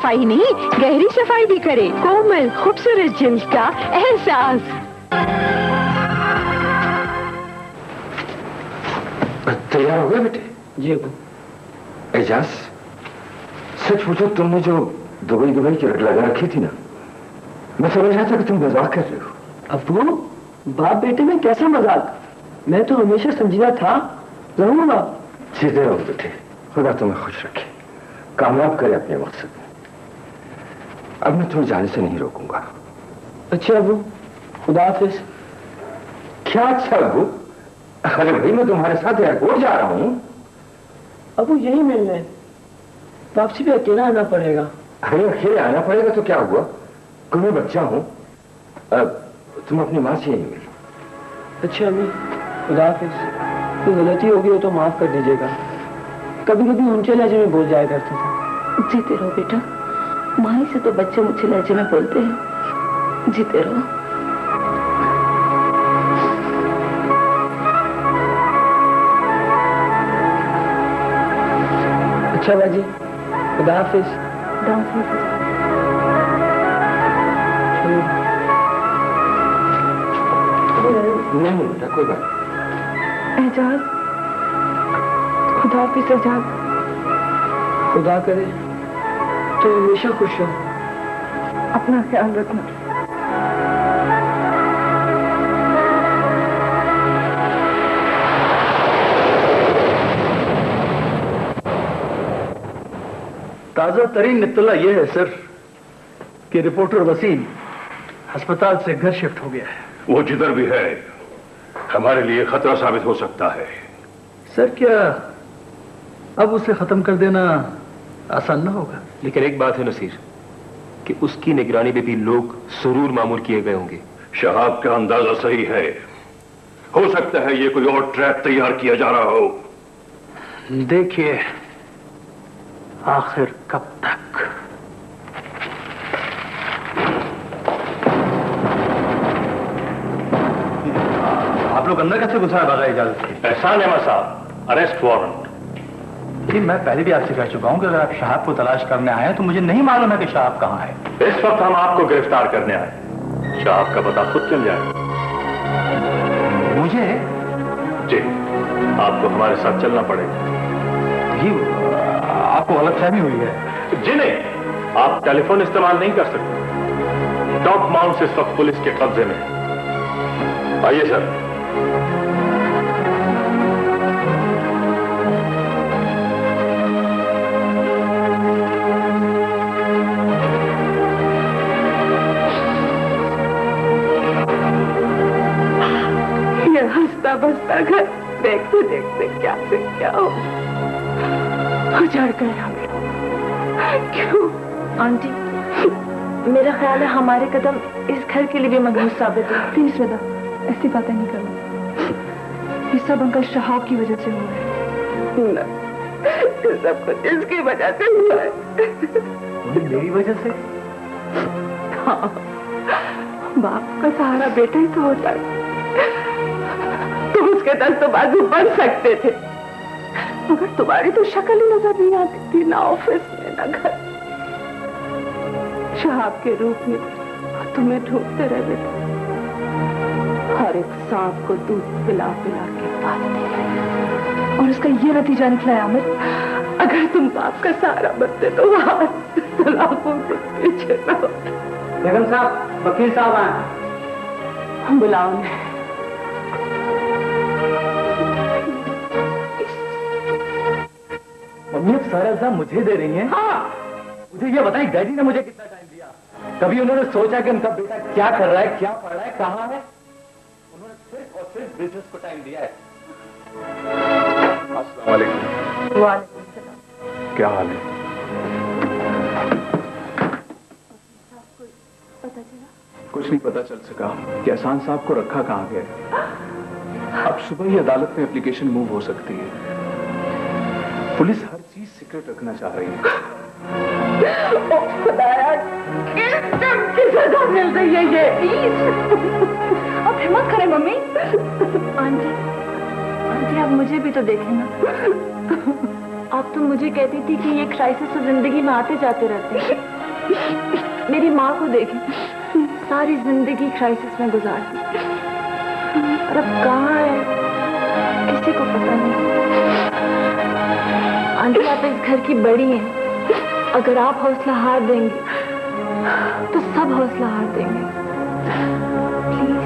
सफाई नहीं, गहरी सफाई भी करे। कोमल खूबसूरत जिल्द का एहसास। तैयार हो गए बेटे? जी अबू। एजाज, सच पूछो, तुमने जो दुबई की रट लगा रखी थी ना, मैं समझ रहा था कि तुम मजाक कर रहे हो। अबू, बाप बेटे में कैसा मजाक? मैं तो हमेशा समझना था रहूंगा। सीधे रहो बेटे, खुदा तुम्हें खुश रखे, कामयाब करे अपने मकसद में। अब मैं तुम्हें जाने से नहीं रोकूंगा। अच्छा अबू, खुदा हाफिज। क्या अच्छा अबू? अरे भाई, मैं तुम्हारे साथ एयरपोर्ट जा रहा हूँ। अबू यही मिलने, वापसी भी अकेला आना पड़ेगा। अरे अकेले आना पड़ेगा तो क्या हुआ, कोई मैं बच्चा हूँ। तुम अपनी माँ से यही मिलो। अच्छा अम्मी, खुदा हाफिज। कोई गलती होगी हो तो माफ कर दीजिएगा। कभी कभी ऊंचे लहजे में बोल जाया करता था। जीते रहो बेटा, माही से तो बच्चे ऊंचे लहजे में बोलते हैं। जीते रहो। अच्छा बाजी, खुदा हाफिज। नहीं बेटा, कोई बात। एजाज, खुदा हाफिज एजाज। खुदा करे तो हमेशा खुश हो। अपना ख्याल रखना। ताजा तरीन इत्तला यह है सर कि रिपोर्टर वसीम अस्पताल से घर शिफ्ट हो गया है। वो जिधर भी है हमारे लिए खतरा साबित हो सकता है। सर क्या अब उसे खत्म कर देना आसान ना होगा? लेकिन एक बात है नसीर कि उसकी निगरानी में भी लोग सुरूर मामूर किए गए होंगे। शहाब का अंदाजा सही है, हो सकता है ये कोई और ट्रैप तैयार किया जा रहा हो। देखिए आखिर कब तक। आप लोग अंदर कैसे घुसा है बगैर इजाजत के? एहसान अहमद साहब, अरेस्ट वारंट। जी मैं पहले भी आपसे कह चुका हूं कि अगर आप शहाब को तलाश करने आए हैं तो मुझे नहीं मालूम है कि शहाब कहां है। इस वक्त हम आपको गिरफ्तार करने आए, शहाब का पता खुद चल जाए। मुझे? जी, आपको हमारे साथ चलना पड़ेगा। जी आपको गलतफहमी हुई है। जी नहीं, आप टेलीफोन इस्तेमाल नहीं कर सकते। टॉप माउंट इस वक्त पुलिस के कब्जे में। आइए सर। ये हंसता बसता घर देखते देखते क्या से क्या हो उजड़ गया। क्यों? आंटी, मेरा ख्याल है हमारे कदम इस घर के लिए भी मनहूस साबित है। प्लीज वेदा, ऐसी बातें नहीं करो। ये सब अंकल शहाब की वजह से हुआ है। ये सब कुछ इसकी वजह से हुआ है। मेरी वजह से? हाँ, बाप का सहारा बेटा ही तो होता है। तुम उसके दस्त बाजू बन सकते थे, मगर तुम्हारी तो शक्ल ही नजर नहीं आती थी, ना ऑफिस में ना घर। शहाब के रूप में तुम्हें ढूंढते रहते थे, हर एक सांप को दूध पिला पिला के पालते रहे, और इसका ये नतीजा निकला है आमिर। अगर तुम बाप का सहारा बनते तो वहां सलाखों के पीछे न होते। बेगम साहब, वकील साहब आए। बुलाओ ने। मम्मी अब सारा इल्जाम मुझे दे रही हैं? हाँ। मुझे ये बताएं, डैडी ने मुझे कितना टाइम दिया? कभी उन्होंने सोचा कि उनका बेटा क्या कर रहा है, क्या पढ़ रहा है, कहाँ है? उन्होंने सिर्फ और सिर्फ बिजनेस को टाइम दिया है। अस्सलाम वालेकुम। वालेकुम सलाम। क्या हाल है? पता चला? कुछ नहीं पता चल सका कि एहसान साहब को रखा कहाँ गया। अब सुबह ही अदालत में एप्लीकेशन मूव हो सकती है। पुलिस हर चीज सीक्रेट रखना चाह रही है। ओ खुदाया, किस सजा मिल रही है ये? अब हिम्मत करें मम्मी। आंटी, आंटी आप मुझे भी तो देखें ना। आप तो मुझे कहती थी कि ये क्राइसिस तो जिंदगी में आते जाते रहते हैं। मेरी माँ को देखें, सारी जिंदगी क्राइसिस में गुजार दी, और अब कहाँ है किसी को पता नहीं। आंटी, आप इस घर की बड़ी हैं, अगर आप हौसला हार देंगे तो सब हौसला हार देंगे। प्लीज।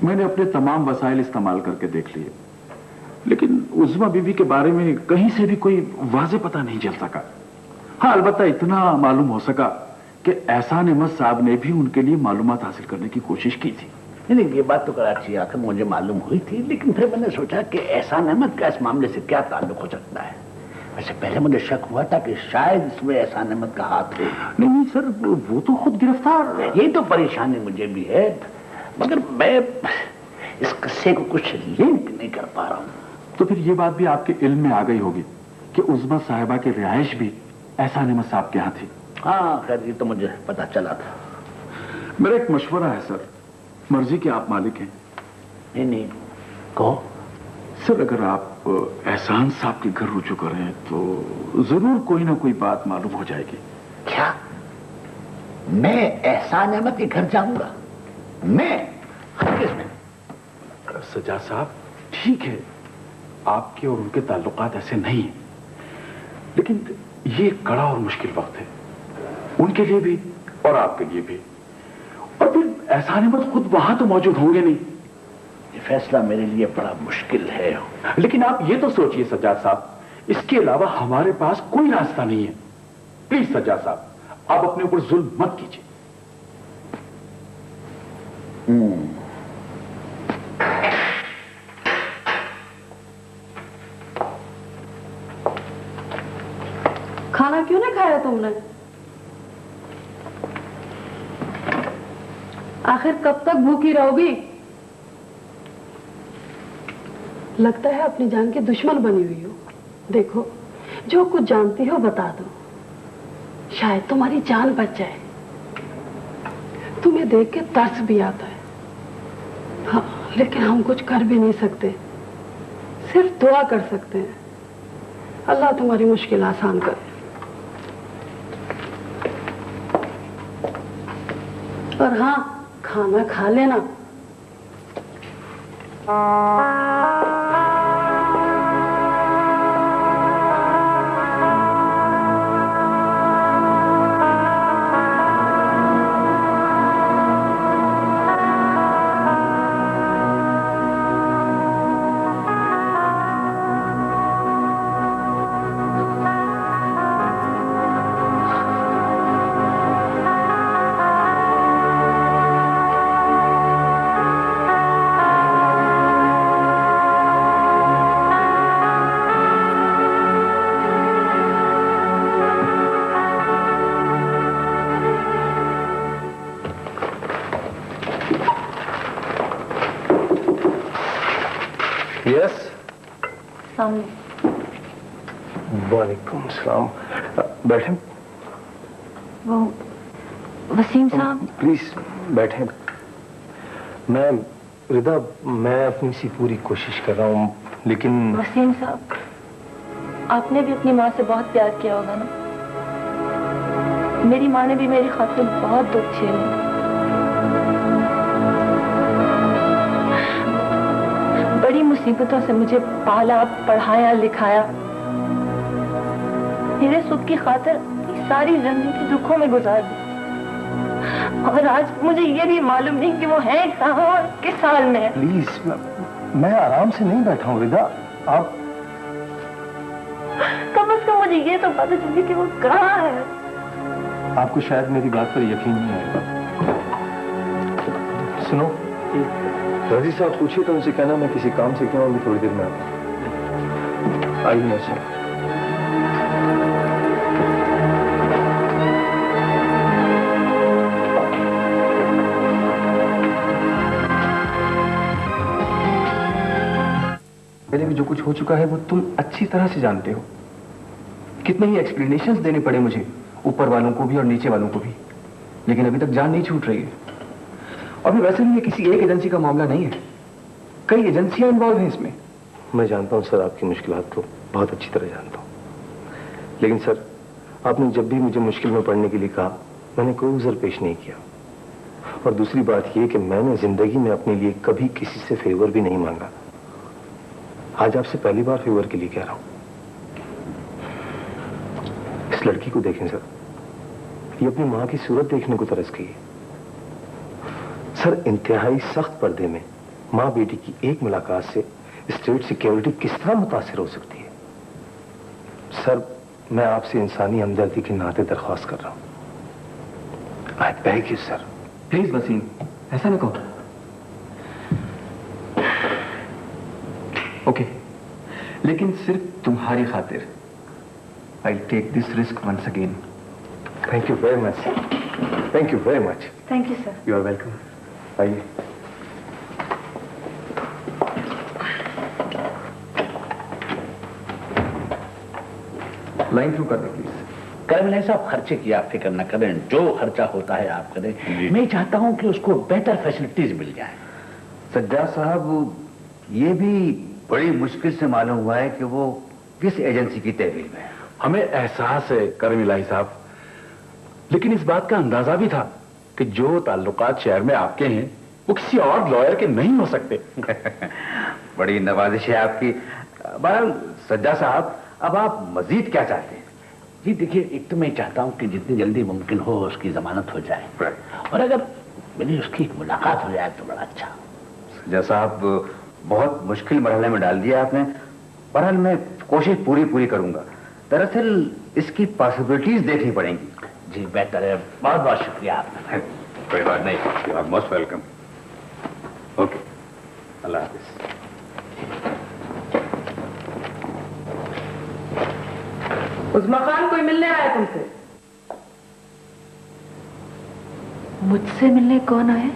मैंने अपने तमाम वसाइल इस्तेमाल करके देख लिए, लेकिन उज़्मा बीवी के बारे में कहीं से भी कोई वाज़ेह पता नहीं चल सका। हाँ, अलबत्ता इतना मालूम हो सका कि एहसान अहमद साहब ने भी उनके लिए मालूमात हासिल करने की कोशिश की थी। नहीं, ये बात तो कराची आकर मुझे मालूम हुई थी, लेकिन फिर मैंने सोचा कि एहसान अहमद का इस मामले से क्या ताल्लुक हो सकता है। वैसे पहले मुझे शक हुआ था कि शायद इसमें एहसान अहमद का हाथ हो। नहीं सर, वो तो खुद गिरफ्तार। ये तो परेशानी मुझे भी है, मगर मैं इस किस्से को कुछ लिंक नहीं कर पा रहा हूँ। तो फिर ये बात भी आपके इल्म में आ गई होगी कि उज़्मा साहिबा की रिहाइश भी एहसान अहमद साहब के यहाँ थी। हाँ खैर, ये तो मुझे पता चला था। मेरा एक मशवरा है सर, मर्जी के आप मालिक हैं। नहीं, कहो। सर, अगर आप एहसान साहब के घर रुजू करें तो जरूर कोई ना कोई बात मालूम हो जाएगी। क्या मैं एहसान अहमद के घर जाऊंगा? मैं? सज्जाद साहब, ठीक है, आपके और उनके ताल्लुकात ऐसे नहीं हैं, लेकिन ये एक कड़ा और मुश्किल वक्त है, उनके लिए भी और आपके लिए भी। और फिर एहसान अहमद खुद वहां तो मौजूद होंगे नहीं। ये फैसला मेरे लिए बड़ा मुश्किल है। लेकिन आप ये तो सोचिए सज्जाद साहब, इसके अलावा हमारे पास कोई रास्ता नहीं है। प्लीज सज्जाद साहब, आप अपने ऊपर जुल्म मत कीजिए। खाना क्यों नहीं खाया तुमने? आखिर कब तक भूखी रहोगी? लगता है अपनी जान की दुश्मन बनी हुई हो। देखो, जो कुछ जानती हो बता दो, शायद तुम्हारी जान बच जाए। तुम्हें देख के तरस भी आता है। हाँ, लेकिन हम कुछ कर भी नहीं सकते, सिर्फ दुआ कर सकते हैं, अल्लाह तुम्हारी मुश्किल आसान करे। और हाँ, खाना खा लेना। वालेकुम सलाम। बैठे। वो वसीम साहब, प्लीज बैठे। मैं रिदा, मैं अपनी सी पूरी कोशिश कर रहा हूँ, लेकिन वसीम साहब, आपने भी अपनी माँ से बहुत प्यार किया होगा ना? मेरी माँ ने भी मेरी खातिर बहुत दुख झेले। बड़ी मुसीबतों से मुझे पाला, पढ़ाया, लिखाया। मेरे सुख की खातिर सारी जिंदगी दुखों में गुजार दी, और आज मुझे ये भी मालूम नहीं कि वो है कहाँ और किस हाल में है। प्लीज, मैं आराम से नहीं बैठा हूँ रिदा, आप कम से कम मुझे ये तो पता चलिए कि वो कहाँ है। आपको शायद मेरी बात पर यकीन नहीं आएगा। सुनो, रजी साहब पूछिए तो उनसे कहना मैं किसी काम से क्यों अभी थोड़ी देर में आता हूँ। आइए ऐसे। पहले भी जो कुछ हो चुका है वो तुम अच्छी तरह से जानते हो। कितने ही एक्सप्लेनेशंस देने पड़े मुझे, ऊपर वालों को भी और नीचे वालों को भी, लेकिन अभी तक जान नहीं छूट रही है। और फिर वैसे भी ये किसी एक एजेंसी का मामला नहीं है, कई एजेंसियां इन्वॉल्व हैं इसमें। मैं जानता हूं सर, आपकी मुश्किलात को बहुत अच्छी तरह जानता हूं, लेकिन सर आपने जब भी मुझे मुश्किल में पड़ने के लिए कहा मैंने कोई उज़र पेश नहीं किया। और दूसरी बात यह कि मैंने जिंदगी में अपने लिए कभी किसी से फेवर भी नहीं मांगा। आज आपसे पहली बार फेवर के लिए कह रहा हूं। इस लड़की को देखें सर, ये अपनी मां की सूरत देखने को तरस गई है। सर इंतहाई सख्त पर्दे में मां बेटी की एक मुलाकात से स्टेट सिक्योरिटी किस तरह मुतासिर हो सकती है? सर मैं आपसे इंसानी हमदर्दी के नाते दरख्वास्त कर रहा हूं। I beg you sir. Please Wasim, ऐसा ना कहो। ओके, लेकिन सिर्फ तुम्हारी खातिर I take this risk once again. Thank you very much sir, thank you very much. Thank you sir. You are welcome. आइए। लाइन थ्रू कर दे प्लीज। कर्नल साहब खर्चे की आप फिक्र न करें, जो खर्चा होता है आप करें। मैं चाहता हूं कि उसको बेहतर फैसिलिटीज मिल जाए। सज्जाद साहब, ये भी बड़ी मुश्किल से मालूम हुआ है कि वो किस एजेंसी की तहवील में है। हमें एहसास है कर्नल साहब, लेकिन इस बात का अंदाजा भी था कि जो ताल्लुकात शहर में आपके हैं वो किसी और लॉयर के नहीं हो सकते। बड़ी नवाजिश है आपकी। बहरहाल सज्जाद साहब, अब आप मजीद क्या चाहते हैं? जी देखिए, एक तो मैं चाहता हूं कि जितनी जल्दी मुमकिन हो उसकी जमानत हो जाए, और अगर मेरी उसकी मुलाकात हो जाए तो बड़ा अच्छा। सज्जाद साहब, बहुत मुश्किल मरहले में डाल दिया आपने। बहरहाल मैं कोशिश पूरी करूंगा। दरअसल इसकी पॉसिबिलिटीज देखनी पड़ेंगी। जी बेहतर है, बहुत बहुत शुक्रिया आपका। कोई बात नहीं, you are most welcome. Okay, अल्लाह हाफिज। उस्मा खान कोई मिलने आया तुमसे? मुझसे मिलने कौन आए?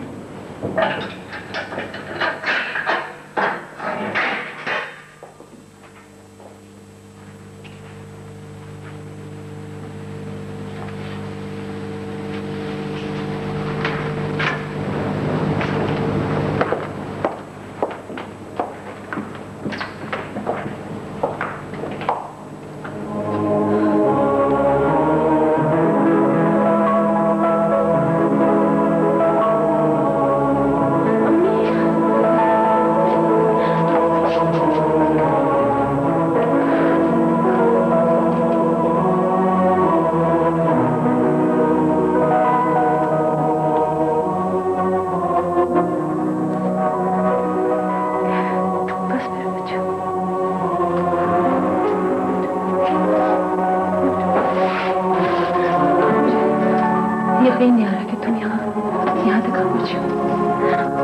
यकीन नहीं आ रहा कि तुम यहाँ तक आ पहुंची हो।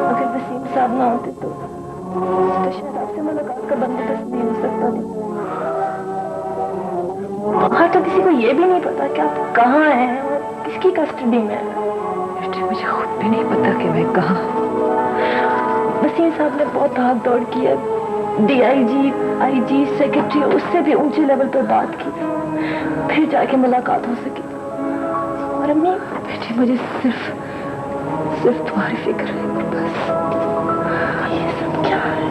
अगर वसीम साहब ना होते तो शायद आपसे मुलाकात का बंदोबस्त नहीं हो सकता था। हाँ, तो किसी को ये भी नहीं पता कि आप कहाँ हैं और किसकी कस्टडी में हैं। बेटे, मुझे खुद भी नहीं पता कि मैं कहाँ। वसीम साहब ने बहुत भाग दौड़ की है, DIG, IG, सेक्रेटरी, उससे भी ऊंचे लेवल पर बात की, फिर जाके मुलाकात हो सकी। और अम्मी, बेटे, मुझे सिर्फ तुम्हारी फिक्र है बस। ये सब क्या है?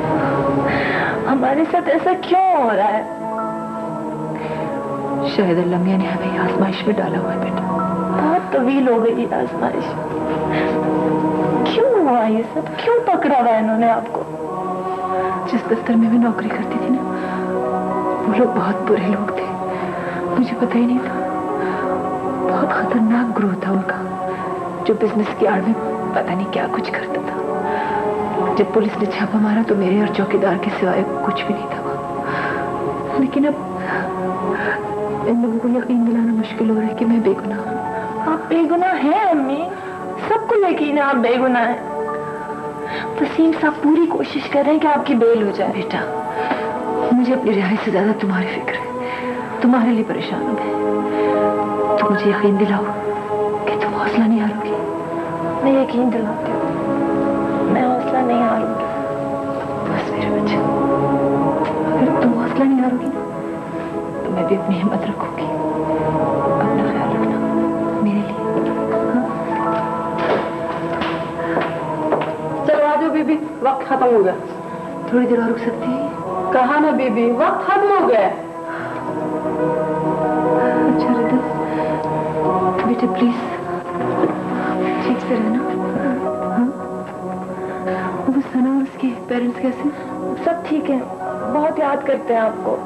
हमारे साथ ऐसा क्यों हो रहा है? शायद अल्लाह मियां ने हमें आजमाइश में डाला हुआ है बेटा। बहुत तवील हो गई आजमाइश। क्यों हुआ ये सब? क्यों पकड़ा हुआ इन्होंने आपको? जिस दफ्तर में मैं नौकरी करती थी ना, वो लोग बहुत बुरे लोग थे, मुझे पता ही नहीं था। बहुत खतरनाक ग्रोह था उनका, जो बिजनेस की आड़ में पता नहीं क्या कुछ करता था। जब पुलिस ने छापा मारा तो मेरे और चौकीदार के सिवाय कुछ भी नहीं था वहां। लेकिन अब इन लोगों को यकीन दिलाना मुश्किल हो रहा है कि मैं बेगुनाह हूं। आप बेगुनाह हैं अम्मी, सबको यकीन है आप बेगुनाह हैं। वसीम साहब पूरी कोशिश कर रहे हैं कि आपकी बेल हो जाए। बेटा, मुझे अपनी रिहाई से ज्यादा तुम्हारी फिक्र है, तुम्हारे लिए परेशान हूं मैं। तुम मुझे यकीन दिलाओ कि तुम हौसला नहीं हारोगी। मैं यकीन दिलाती हूँ, मैं हौसला नहीं हारूंगी। बस मेरे बच्चे, अगर तुम हौसला नहीं हारोगी तो मैं भी अपनी हिम्मत रखूंगी। अपना ख्याल रखना मेरे लिए। चलो आ जाओ बीबी, वक्त खत्म हो गया। थोड़ी देर और रुक सकती है? कहा ना बीबी, वक्त खत्म हो गया। अच्छा रिदा, बेटे प्लीज ठीक से रहना। हाँ? वो सना और उसके पेरेंट्स कैसे? सब ठीक है, बहुत याद करते हैं आपको।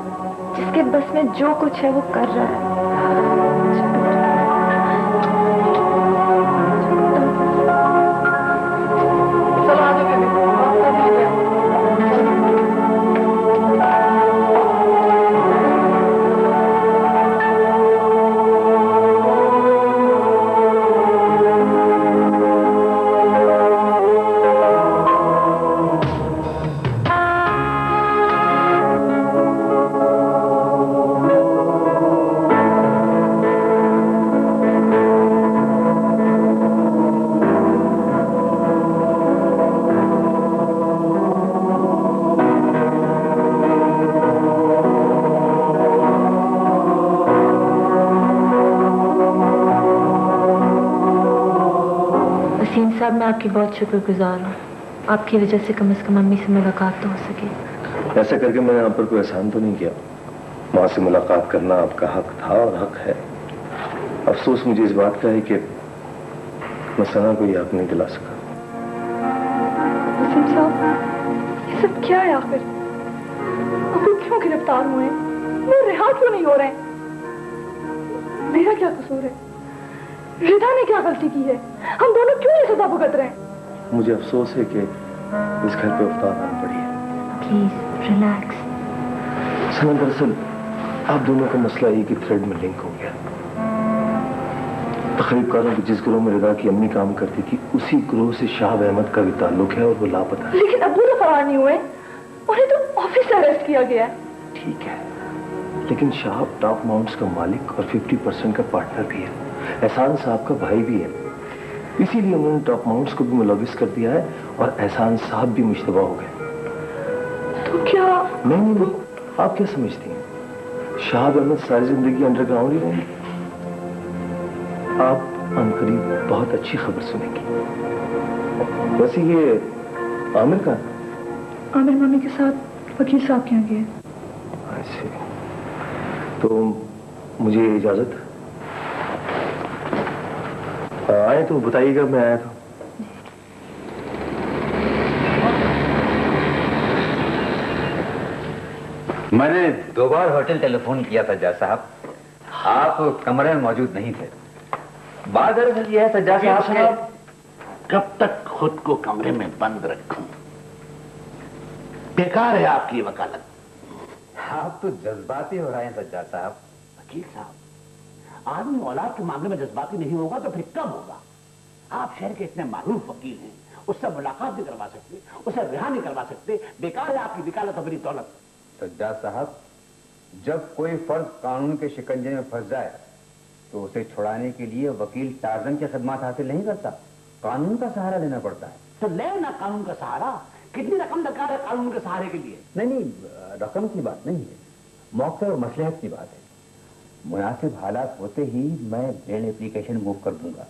जिसके बस में जो कुछ है वो कर रहा है। चलो आ जाओ बेबी, वक्त खत्म हो गया। साहब, मैं आपकी बहुत शुक्रगुजार हूँ। आपकी वजह से कम मम्मी से मुलाकात तो हो सकी। ऐसा करके मैंने आप पर कोई एहसान तो नहीं किया। माँ से मुलाकात करना आपका हक था और हक है। अफसोस मुझे इस बात का है कि मैं सना को याद नहीं दिला सका। वसीम साहब, ये सब क्या है आखिर? आपको क्यों गिरफ्तार हुए? वो रिहा क्यों नहीं हो रहे? मेरा क्या कसूर है? रिदा ने क्या गलती की है? हम दोनों क्यों ये सजा भुगत रहे हैं? मुझे अफसोस है कि इस घर पे उफ्तान आनी पड़ी है। Please relax. सना, दरअसल आप दोनों का मसला एक ही थ्रेड में लिंक हो गया। तकरीबकारों के जिस ग्रोह में रिदा की अम्मी काम करती थी, उसी ग्रोह से शाह अहमद का भी ताल्लुक है और वो लापता है। लेकिन अब्बू तो फरार नहीं हुए, उन्हें तो ऑफिस से अरेस्ट किया गया है। ठीक है, लेकिन शाह टॉप माउंट्स का मालिक और 50% का पार्टनर भी है। एहसान साहब का भाई भी है। इसीलिए उन्होंने टॉप माउंट्स को भी मुलविस कर दिया है और एहसान साहब भी मुश्तबा हो गए। तो क्या? नहीं, आप क्या समझती हैं? शाह अहमद सारी जिंदगी अंडरग्राउंड ही रहेंगे। आप अनकरीब बहुत अच्छी खबर सुनेंगी। वैसे ये आमिर का? आमिर मम्मी के साथ वकील साहब के यहाँ गए। ऐसे तो मुझे इजाजत। आए तो बताइएगा, मैं आया था। मैंने 2 बार होटल टेलीफोन किया सज्जाद साहब, आप कमरे में मौजूद नहीं थे। बात दरअसल यह है सज्जाद साहब, कब तक खुद को कमरे में बंद रखूं? बेकार है आपकी वकालत। आप तो जज्बाती हो रहे हैं सज्जाद साहब। वकील साहब, आदमी औलाद के मामले में जज्बाती नहीं होगा तो फिर कब होगा? आप शहर के इतने मारूफ वकील हैं, उससे मुलाकात नहीं करवा सकते, उसे रिहा नहीं करवा सकते। बेकार है आपकी वकालत और मेरी दौलत। सज्जाद साहब, जब कोई फर्द कानून के शिकंजे में फंस जाए तो उसे छुड़ाने के लिए वकील टार्जन की खिदमत हासिल नहीं करता, कानून का सहारा लेना पड़ता है। तो ले ना कानून का सहारा। कितनी रकम दरकार है कानून के सहारे के लिए? नहीं, रकम की बात नहीं है, मौके और मसलहत की बात है। मुनासिब हालात होते ही मैं बेल एप्लीकेशन मूव कर दूंगा।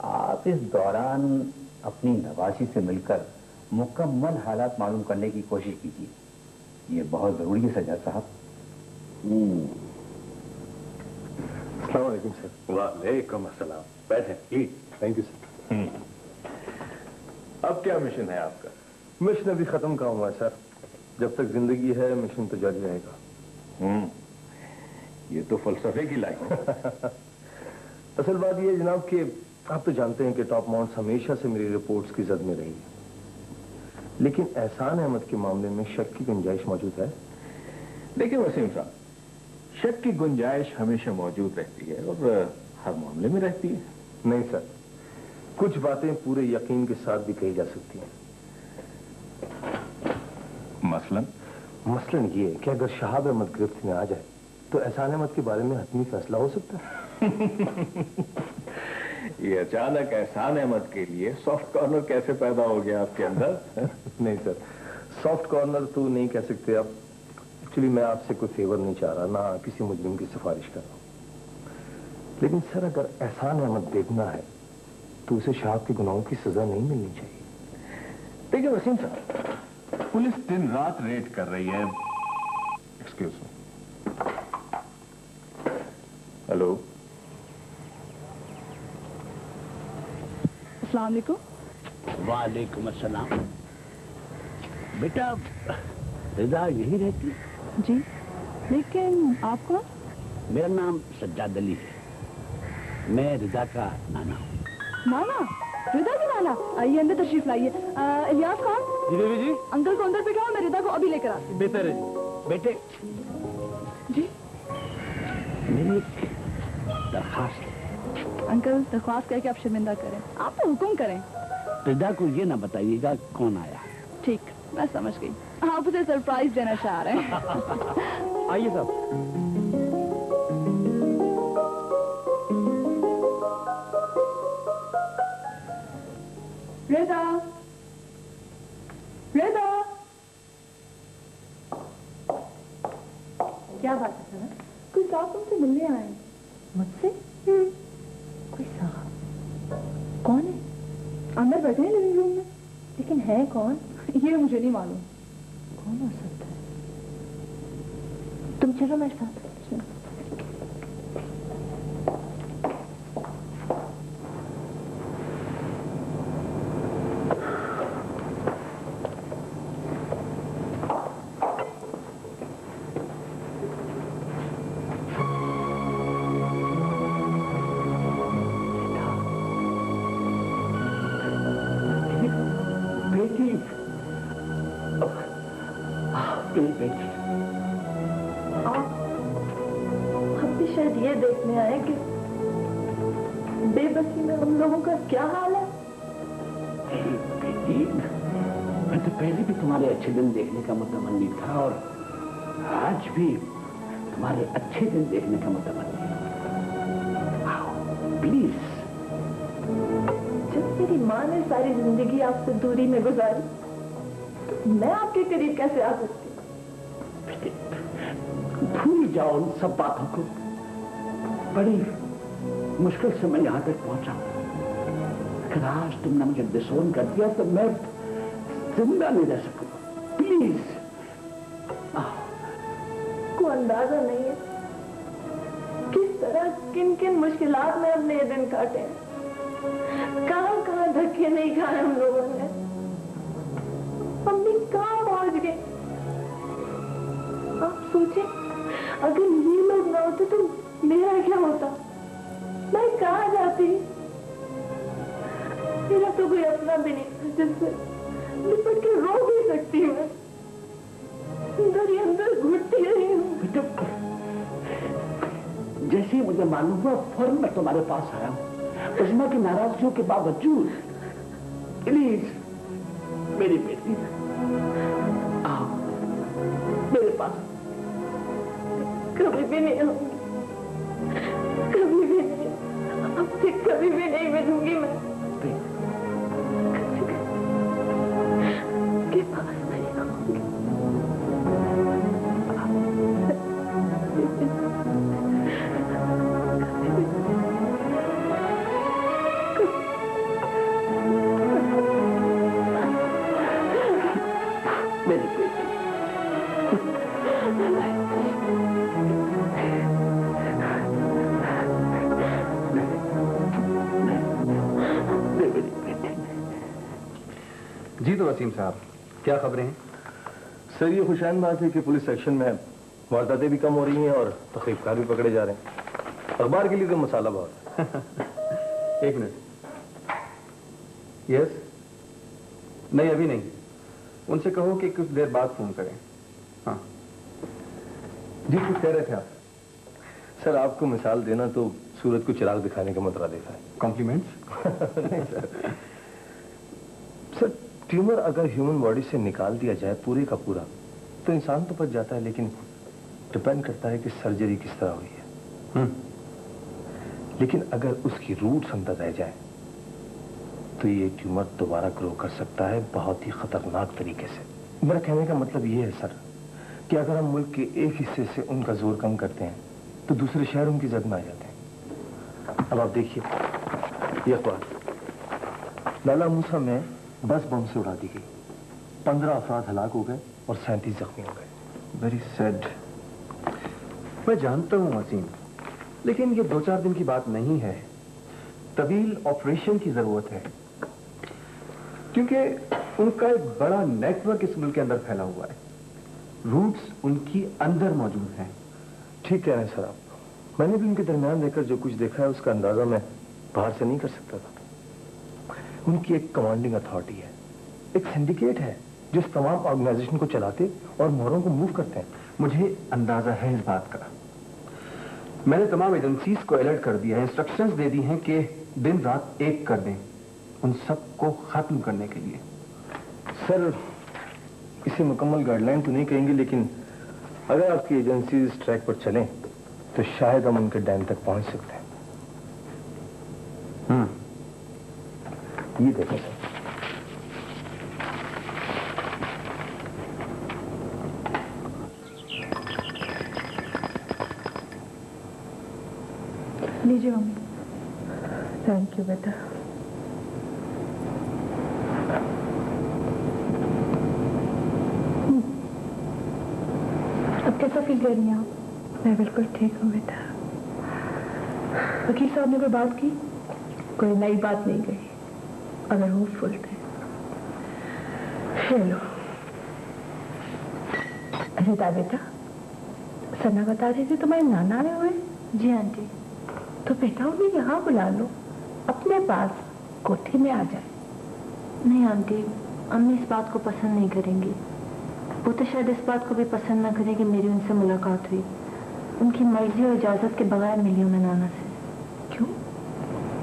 आप इस दौरान अपनी नवासी से मिलकर मुकम्मल हालात मालूम करने की कोशिश कीजिए, ये बहुत जरूरी है सज्जाद साहब। अस्सलाम वालेकुम सर। वालेकुम अस्सलाम। बैठे प्लीज। Thank you sir. अब क्या मिशन है आपका? मिशन अभी खत्म का हुआ है सर। जब तक जिंदगी है मिशन तो जारी रहेगा। ये तो फलसफे की लाइन। असल बात यह है जनाब कि आप तो जानते हैं कि टॉप माउंट्स हमेशा से मेरी रिपोर्ट्स की जद में रही है, लेकिन एहसान अहमद के मामले में शक की गुंजाइश मौजूद है। देखिए वसीम साहब, शक की गुंजाइश हमेशा मौजूद रहती है और हर मामले में रहती है। नहीं सर, कुछ बातें पूरे यकीन के साथ भी कही जा सकती हैं। मसलन ये कि अगर शहाब अहमद गिरफ्त में आ जाए तो एहसान अहमद के बारे में हतमी फैसला हो सकता है। ये अचानक एहसान अहमद के लिए सॉफ्ट कॉर्नर कैसे पैदा हो गया आपके अंदर? नहीं सर, सॉफ्ट कॉर्नर तो नहीं कह सकते आप। एक्चुअली मैं आपसे कोई फेवर नहीं चाह रहा, ना किसी मुजरिम की सिफारिश कर रहा हूं। लेकिन सर अगर एहसान अहमद बेगुनाह है तो उसे शहाब के गुनाहों की सजा नहीं मिलनी चाहिए। देखिए वसीम साहब, पुलिस दिन रात रेड कर रही है। Excuse me. हेलो, अस्सलाम वालेकुम। वालेकुम अस्सलाम। बेटा रिदा यही रहती? जी, लेकिन आप कौन? मेरा नाम सज्जाद अली है। मैं रिदा का नाना हूँ। नाना? रिदा की नाना? आइए अंदर तशरीफ लाइए। इलियास खान? जी देवी जी। अंकल को अंदर बिठाओ, मैं रिदा को अभी लेकर आती हूँ। बेहतर है जी। बेटे जी मेरी एक दरखास्त है। अंकल, दरख्वास्त कह के आप शर्मिंदा करें, आप तो हुक्म करें। रिदा को ये ना बताइएगा कौन आया। ठीक, मैं समझ गई, आप उसे सरप्राइज देना चाह रहे हैं। आइए साहब। रिदा, रिदा, क्या बात है सर? कोई साहब तुमसे मिलने आए। मुझसे? कोई साहब? कौन है? अंदर बैठे हैं लिविंग रूम में। लेकिन है कौन? ये मुझे नहीं मालूम। कौन हो सकता है? तुम चलो मेरे साथ। देखने आए कि बेबसी में हम लोगों का क्या हाल है। बेटी, मैं तो पहले भी तुम्हारे अच्छे दिन देखने का मुतमन्नी था और आज भी तुम्हारे अच्छे दिन देखने का मुतमन्नी हूं। प्लीज। जब मेरी माँ ने सारी जिंदगी आपसे दूरी में गुजारी, तो मैं आपके करीब कैसे आ सकती? भूल जाओ उन सब बातों को। बड़ी मुश्किल से मैं यहां तक पहुंचा। अगर आज तुमने मुझे डिसोन कर दिया तो मैं जिंदा नहीं रह सकूंगा। प्लीज। को अंदाजा नहीं है किस तरह किन किन मुश्किलात में हमने ये दिन काटे हैं। कहां कहां धक्के नहीं खाए हम लोगों ने। हम भी कहां पहुंच गए। आप सोचे अगर ये लोग ना होते तो मेरा क्या होता? मैं कहां जाती? मेरा तो कोई अपना भी नहीं जिससे लिपट के रो भी सकती हूँ। अंदर ही अंदर घुटती रही हूँ। जैसे ही मुझे मालूम हुआ फौरन मैं तुम्हारे पास आया हूँ। उस्मा की नाराजगियों के बावजूद। प्लीज मेरी बेटी आओ मेरे पास। कभी भी नहीं आऊंगी, कभी भी नहीं, आपसे कभी भी नहीं मिलूंगी मैं। के पास नहीं आऊंगी। मेरी बेटी जी तो वसीम साहब, क्या खबरें हैं? सर ये खुशैन बात है कि पुलिस सेक्शन में वारदातें भी कम हो रही हैं और तकरीबकार भी पकड़े जा रहे हैं। अखबार के लिए तो मसाला बहुत है। एक मिनट। यस? नहीं अभी नहीं, उनसे कहो कि कुछ देर बाद फोन करें। हाँ जी, कुछ कह रहे थे आप? सर आपको मिसाल देना तो सूरज को चिराग दिखाने का मतरा देता है। कॉम्प्लीमेंट्स? नहीं सर। सर ट्यूमर अगर ह्यूमन बॉडी से निकाल दिया जाए पूरे का पूरा तो इंसान तो बच जाता है, लेकिन डिपेंड करता है कि सर्जरी किस तरह हुई है। लेकिन अगर उसकी रूट्स अंदर रह जाए तो ये ट्यूमर दोबारा ग्रो कर सकता है बहुत ही खतरनाक तरीके से। मेरा कहने का मतलब ये है सर कि अगर हम मुल्क के एक हिस्से से उनका जोर कम करते हैं तो दूसरे शहर उनकी जद में आ जाते हैं। अब आप देखिए ये अखबार, लाला मूसा में 10 बम से उड़ा दी गई। 15 अफराद हलाक हो गए और 37 जख्मी हो गए। Very sad. मैं जानता हूं वसीम, लेकिन ये 2-4 दिन की बात नहीं है। तवील ऑपरेशन की जरूरत है, क्योंकि उनका एक बड़ा नेटवर्क इस मुल्क के अंदर फैला हुआ है। रूट्स उनकी अंदर मौजूद हैं। ठीक कह रहे हैं सर आप। मैंने भी उनके दरमियान रहकर जो कुछ देखा है उसका अंदाजा मैं बाहर से नहीं कर सकता था। उनकी एक कमांडिंग अथॉरिटी है, एक सिंडिकेट है जो इस तमाम ऑर्गेनाइजेशन को चलाते और मोहरों को मूव करते हैं। मुझे अंदाजा है इस बात का। मैंने तमाम एजेंसीज को अलर्ट कर दिया है, इंस्ट्रक्शंस दे दी हैं कि दिन रात एक कर दें उन सबको खत्म करने के लिए। सर, इसे मुकम्मल गाइडलाइन तो नहीं कहेंगे, लेकिन अगर आपकी एजेंसी इस ट्रैक पर चलें तो शायद हम उनके डैम तक पहुंच सकते हैं। ये देखें सर। लीजिए मम्मी। थैंक यू बेटा। अब कैसा फील कर रही हैं आप? मैं बिल्कुल ठीक हूँ बेटा। वकील साहब ने कोई बात की? कोई नई बात नहीं कही, अगर होपफुल थे। हेलो रिता बेटा, सना बता रही थी तुम्हारे नाना आए हुए। जी आंटी। तो बेटा उन्हें यहाँ बुला लो, अपने पास कोठी में आ जाए। नहीं आंटी, अम्मी इस बात को पसंद नहीं करेंगी। वो तो शायद इस बात को भी पसंद ना करें कि मेरी उनसे मुलाकात हुई। उनकी मर्जी और इजाजत के बगैर मिली हूँ मैं नाना से। क्यों?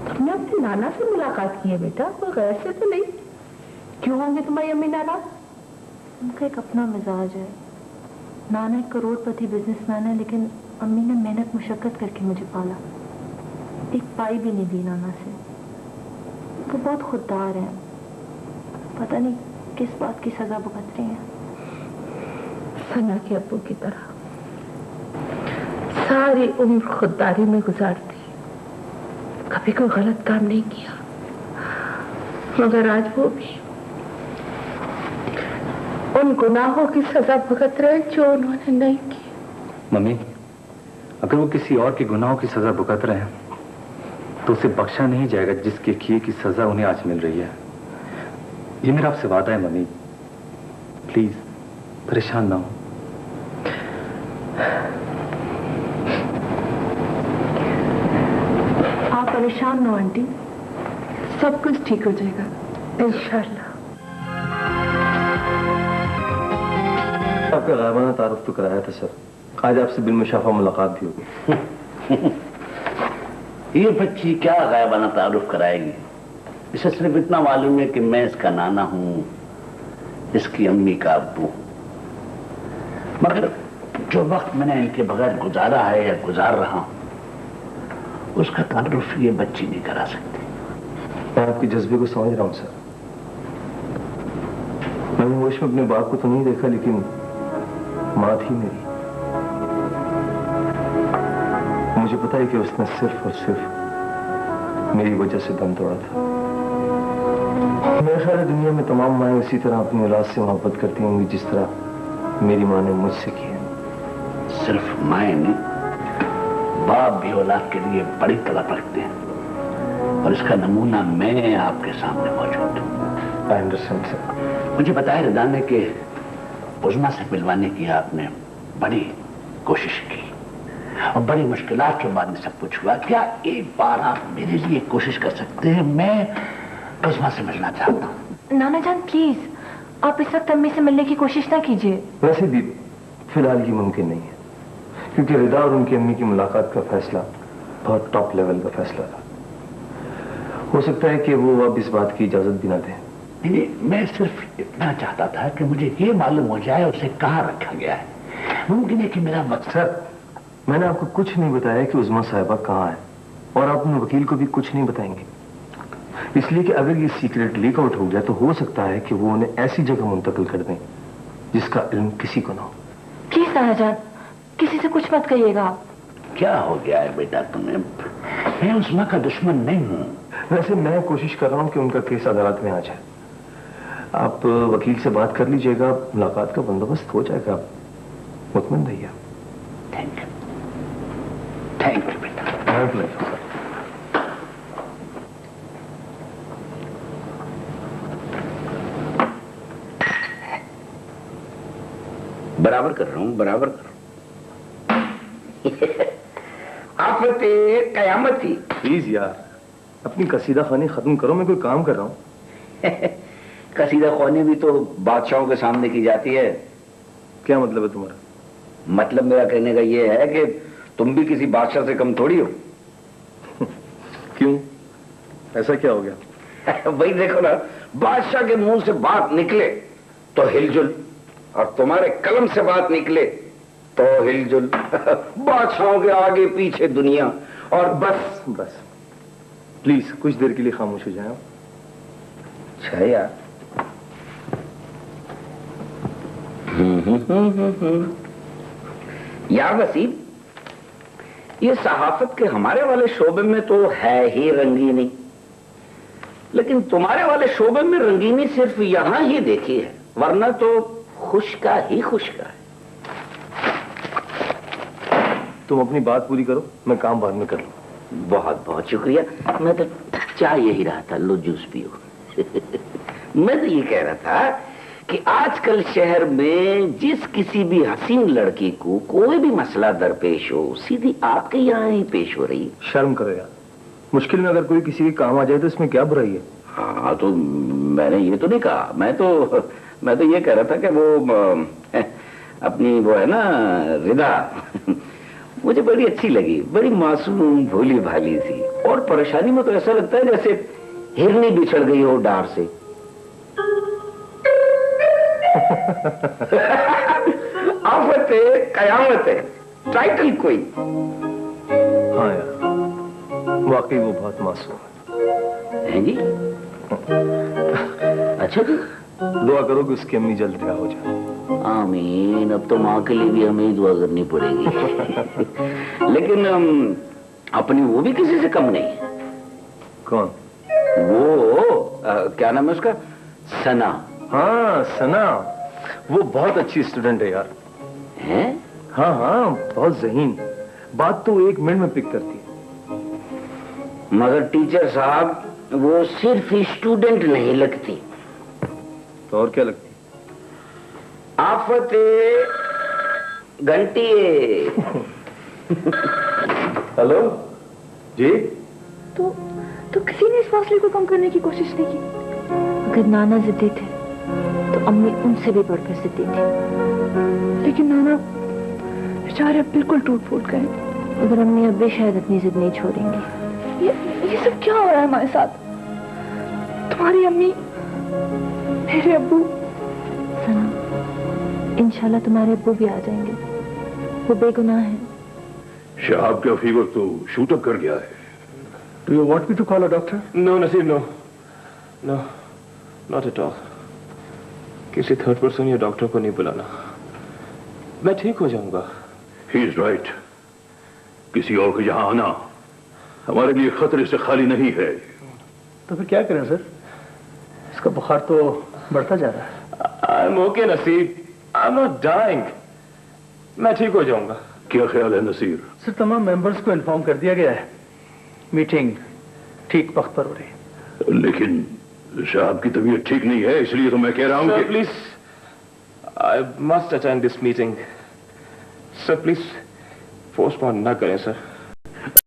तुमने अपने नाना से मुलाकात की है बेटा, कोई गैर से तो नहीं? क्यों होंगे तुम्हारी अम्मी नाराज? उनका एक अपना मिजाज है। नाना एक करोड़पति बिजनेसमैन है, लेकिन अम्मी ने मेहनत मुशक्कत करके मुझे पाला। एक पाई भी नहीं दी नाना से। वो बहुत खुददार हैं, पता नहीं किस बात की सजा भुगत रही हैं। सना के अब्बू की तरह सारी उम्र खुददारी में गुजारती, कभी कोई गलत काम नहीं किया, मगर आज वो भी उन गुनाहों की सजा भुगत रहे जो उन्होंने नहीं की। मम्मी, अगर वो किसी और के गुनाहों की सजा भुगत रहे हैं तो उसे बख्शा नहीं जाएगा जिसके किए की सजा उन्हें आज मिल रही है। ये मेरा आपसे वादा है मम्मी, प्लीज परेशान ना हो। आप परेशान ना हो आंटी, सब कुछ ठीक हो जाएगा इंशाल्लाह। आपका गायबाना तारुफ तो कराया था सर, आज आपसे बिलमुशाफा मुलाकात भी होगी। ये बच्ची क्या गायबाना तारुफ कराएगी? इसे सिर्फ इतना मालूम है कि मैं इसका नाना हूं, इसकी अम्मी का अब्बू हूं। मगर जो वक्त मैंने इनके बगैर गुजारा है या गुजार रहा हूं, उसका तारुफ ये बच्ची नहीं करा सकती। मैं आपके जज्बे को समझ रहा हूं सर। मैंने होश में अपने बाप को तो नहीं देखा, लेकिन मां थी मेरी। मुझे पता है कि उसने सिर्फ और सिर्फ मेरी वजह से दम तोड़ा था। मेरे ख्याल है दुनिया में तमाम माएं उसी तरह अपनी औलाद से मोहब्बत करती होंगी जिस तरह मेरी मां ने मुझसे की है। सिर्फ माएं नहीं, बाप भी औलाद के लिए बड़ी तड़प रखते हैं, और इसका नमूना मैं आपके सामने मौजूद हूं। I understand sir. मुझे बताया रिदा ने कि उज़मा से मिलवाने की आपने बड़ी कोशिश की और बड़ी मुश्किलात के बाद में सब कुछ हुआ। क्या एक बार आप मेरे लिए कोशिश कर सकते हैं? मैं उज़मा से मिलना चाहता हूँ। नाना जान प्लीज, आप इस वक्त अम्मी से मिलने की कोशिश ना कीजिए। वैसे भी फिलहाल ये मुमकिन नहीं है, क्योंकि रिदा और उनकी अम्मी की मुलाकात का फैसला बहुत टॉप लेवल का फैसला था। हो सकता है कि वो अब इस बात की इजाजत भी ना दें। नहीं, मैं सिर्फ इतना चाहता था कि मुझे ये मालूम हो जाए उसे कहाँ रखा गया है। मुमकिन है कि मेरा मकसद। मैंने आपको कुछ नहीं बताया कि उज़मा साहिबा कहाँ है, और आप अपने वकील को भी कुछ नहीं बताएंगे, इसलिए कि अगर ये सीक्रेट लीक आउट हो गया तो हो सकता है कि वो उन्हें ऐसी जगह मुंतकिल कर दें जिसका इल्म किसी को ना हो। प्लीज नाना जान, किसी से कुछ मत कहिएगा आप। क्या हो गया है बेटा तुम्हें? मैं उज़मा का दुश्मन नहीं हूं। वैसे मैं कोशिश कर रहा हूं कि उनका केस अदालत में आ जाए। आप वकील से बात कर लीजिएगा, मुलाकात का बंदोबस्त हो जाएगा, आप मुतमईन रहिए। थैंक यू बेटा। बराबर कर रहा हूं, बराबर कर रहा हूं। आफत कयामत थी। प्लीज यार, अपनी कसीदा खानी खत्म करो, मैं कोई काम कर रहा हूँ। कसीदा खानी भी तो बादशाहों के सामने की जाती है। क्या मतलब है तुम्हारा? मतलब मेरा कहने का ये है कि तुम भी किसी बादशाह से कम थोड़ी हो। क्यों, ऐसा क्या हो गया? वही देखो ना, बादशाह के मुंह से बात निकले तो हिलजुल, और तुम्हारे कलम से बात निकले तो हिलजुल। बादशाहों के आगे पीछे दुनिया। और बस बस, प्लीज कुछ देर के लिए खामोश हो जाए। अच्छा यार। यार वसीम, ये सहाफत के हमारे वाले शोबे में तो है ही रंगीनी, लेकिन तुम्हारे वाले शोबे में रंगीनी सिर्फ यहां ही देखी है, वरना तो खुश का ही खुश का है। तुम अपनी बात पूरी करो, मैं काम बाद में कर लूं। बहुत बहुत शुक्रिया। मैं तो चाह यही रहा था, लो जूस पियो। मैं तो ये कह रहा था कि आजकल शहर में जिस किसी भी हसीन लड़की को कोई भी मसला दरपेश हो, सीधी आपके यहाँ ही पेश हो रही है। शर्म करो यार, मुश्किल में अगर कोई किसी के काम आ जाए तो इसमें क्या बुराई है? हाँ, तो मैंने ये तो नहीं कहा, मैं तो ये कह रहा था कि वो अपनी वो है ना रिदा, मुझे बड़ी अच्छी लगी, बड़ी मासूम भोली भाली सी, और परेशानी में तो ऐसा लगता है जैसे हिरनी बिछड़ गई हो डार से। आफत है कयामत है, टाइटल कोई। हाँ यार, वाकई वो बहुत मासूम है जी। अच्छा जी, दुआ करो कि उसकी अम्मी जल्द रिहा हो जाए। आमीन। अब तो माँ के लिए भी हमें ही दुआ करनी पड़ेगी। लेकिन अपनी वो भी किसी से कम नहीं है। कौन? वो क्या नाम है उसका? सना। हाँ सना, वो बहुत अच्छी स्टूडेंट है यार। हैं? हाँ हाँ, बहुत ज़हीन, बात तो 1 मिनट में पिक करती है। मगर टीचर साहब, वो सिर्फ स्टूडेंट नहीं लगती। तो और क्या लगती? आफत घंटी। हेलो जी। तो किसी ने इस फासले को कम करने की कोशिश नहीं की। अगर नाना जिद्दी थे तो अम्मी उनसे भी बढ़कर जिद्दी थी, लेकिन नाना बेचारे अब बिल्कुल टूट फूट गए। अगर अम्मी अब भी शायद अपनी जिद नहीं छोड़ेंगी। ये सब क्या हो रहा है हमारे साथ? तुम्हारी अम्मी, मेरे अब्बू। सना, इंशाल्लाह तुम्हारे अब्बू भी आ जाएंगे, वो बेगुनाह है। शहाब का फीवर तो शूट अप कर गया है। Do you want me to call a doctor? No, Naseem, no. No, not at all. किसी थर्ड पर्सन या डॉक्टर को नहीं बुलाना, मैं ठीक हो जाऊंगा। He is right. किसी और को यहाँ आना हमारे लिए खतरे से खाली नहीं है। तो फिर क्या करें सर? इसका बुखार तो बढ़ता जा रहा है। I'm okay, नसीब। I'm not dying. मैं ठीक हो जाऊंगा। क्या ख्याल है नसीर? सर, तमाम मेंबर्स को इन्फॉर्म कर दिया गया है, मीटिंग ठीक वक्त पर हो रही है। लेकिन साहब की तबीयत ठीक नहीं है, इसलिए तो मैं कह रहा हूं कि please, I must attend this meeting. Sir please postpone ना करें सर।